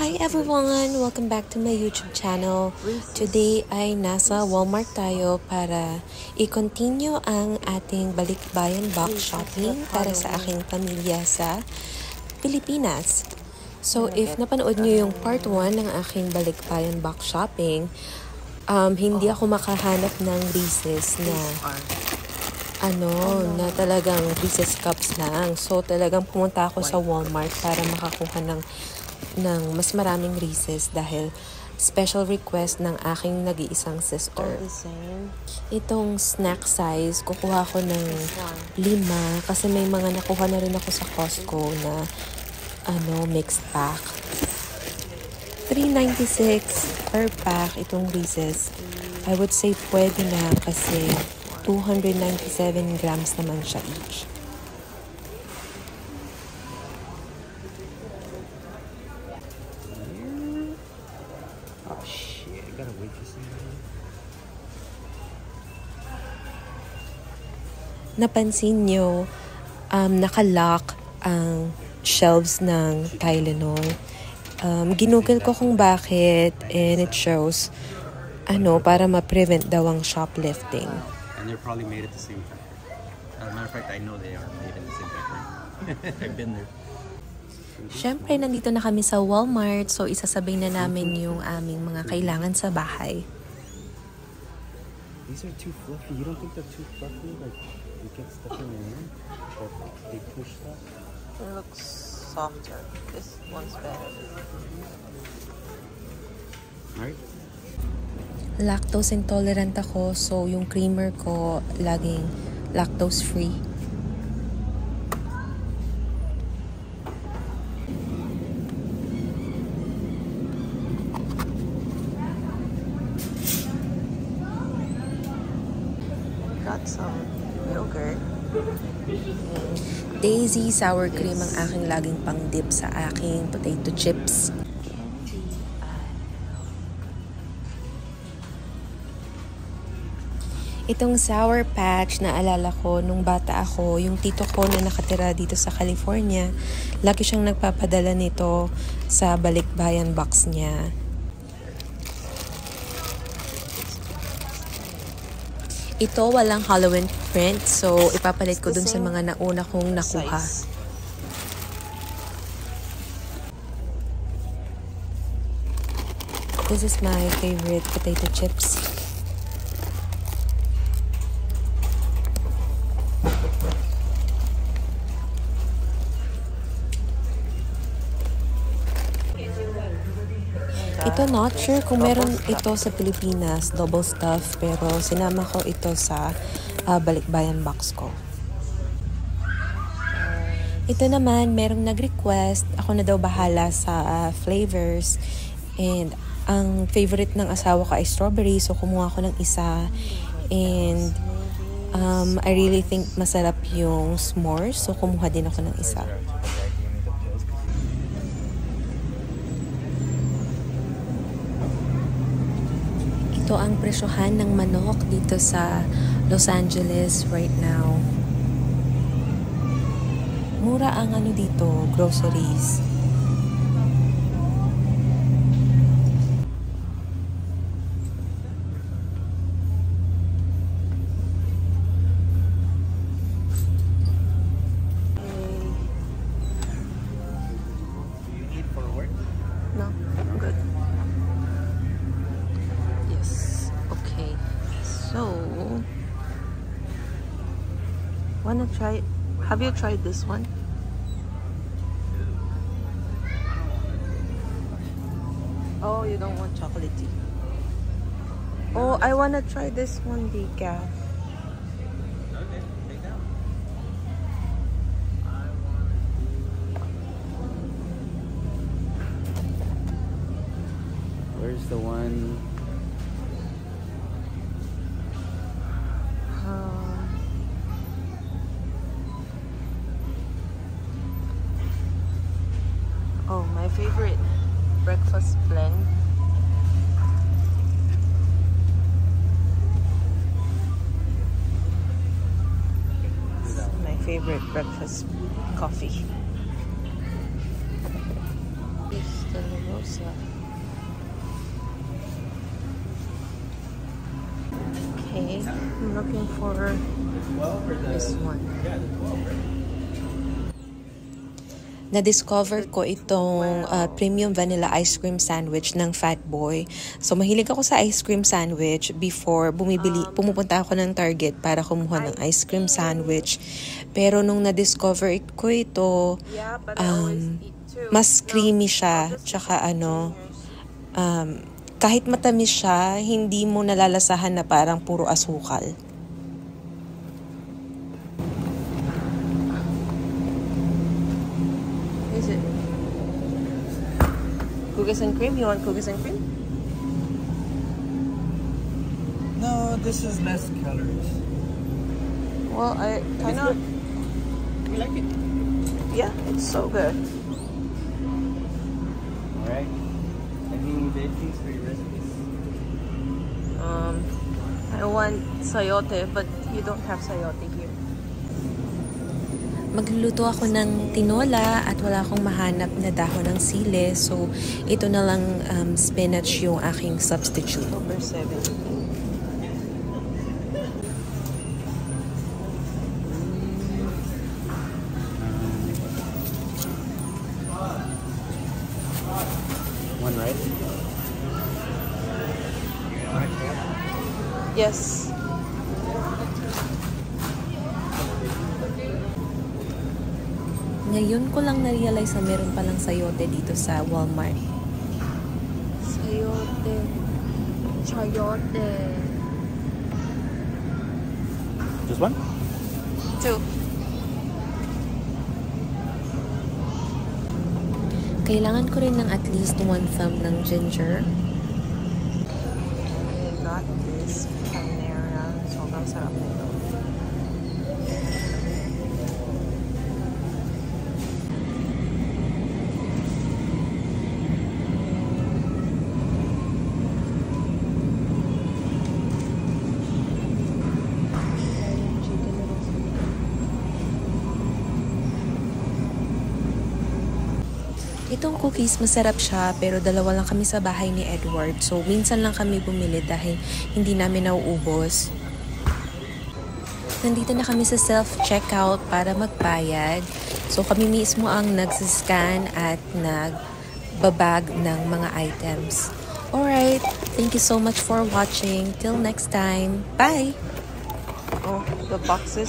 Hi everyone! Welcome back to my YouTube channel. Today ay nasa Walmart tayo para i-continue ang ating balikbayan box shopping para sa aking pamilya sa Pilipinas. So if napanood nyo yung part 1 ng aking balikbayan box shopping, hindi ako makahanap ng Reese's na talagang Reese's cups lang. So talagang pumunta ako sa Walmart para makakuha ng mas maraming Reese's dahil special request ng aking nag-iisang sister. Itong snack size, kukuha ko ng 5 kasi may mga nakuha na rin ako sa Costco na mixed pack. $3.96 per pack itong Reese's. I would say pwede na kasi 297 grams naman siya each. Oh shit, I gotta wait for somebody. Napansin nyo, nakalock ang shelves ng Tylenol. Ginugol ko kung bakit and it shows para ma-prevent daw ang shoplifting. And they're probably made at the same time. As a matter of fact, I know they are made at the same time. I've been there. Siyempre, nandito na kami sa Walmart, so isasabay na namin yung aming mga kailangan sa bahay. These are too fluffy. You don't think they're too fluffy? Like, you get stuff in your hand? Or they push stuff? It looks softer. This one's better. Right? Lactose intolerant ako, so yung creamer ko laging lactose free. Got some yogurt. Daisy sour cream ang aking laging pang-dip sa aking potato chips. Itong Sour Patch, naalala ko, nung bata ako, yung tito ko na nakatira dito sa California, lagi siyang nagpapadala nito sa balikbayan box niya. Ito, walang Halloween print, so ipapalit ko dun sa mga nauna kong nakuha. This is my favorite potato chips. Ito, not sure kung meron ito sa Pilipinas, double stuff, pero sinama ko ito sa balikbayan box ko. Ito naman, merong nag-request, ako na daw bahala sa flavors, and ang favorite ng asawa ko ay strawberry, so kumuha ko ng isa, and I really think masarap yung s'mores, so kumuha din ako ng isa. Ito ang presyohan ng manok dito sa Los Angeles right now. Mura ang dito, groceries. Do you need for work? No, I'm good. Yes. Okay. So, wanna try? Have you tried this one? Oh, you don't want chocolatey. Oh, I wanna try this one, decaf. Okay, take that. Where's the one? Oh, my favorite breakfast blend. My favorite breakfast coffee. Is dalawa. Rosa. Okay, I'm looking for this one. Na-discover ko itong premium vanilla ice cream sandwich ng Fat Boy. So, mahilig ako sa ice cream sandwich before pumupunta ako ng Target para kumuha ng ice cream sandwich. Pero nung na-discover ko ito, mas creamy siya. Tsaka kahit matamis siya, hindi mo nalalasahan na parang puro asukal. Is it cookies and cream? You want cookies and cream? No, this is less calories. Well, I kind of... We like it. Yeah, it's so good. Alright. Any veggies for your recipes? I want sayote, but you don't have sayote here. Magluluto ako ng tinola at wala akong mahanap na dahon ng sili. So, ito na lang spinach yung aking substitute. October 17. One, right? Yes. Ngayon ko lang na-realize na meron palang sayote dito sa Walmart. Sayote. Chayote. Just one? 2. Kailangan ko rin ng at least 1 thumb ng ginger. I got this Panera. Sobrang sarap nito. Itong cookies, masarap siya, pero dalawa lang kami sa bahay ni Edward. So, minsan lang kami bumili dahil hindi namin nauubos. Nandito na kami sa self-checkout para magbayad. So, kami mismo ang nagsiscan at nagbabag ng mga items. Alright, thank you so much for watching. Till next time, bye! Oh, the boxes.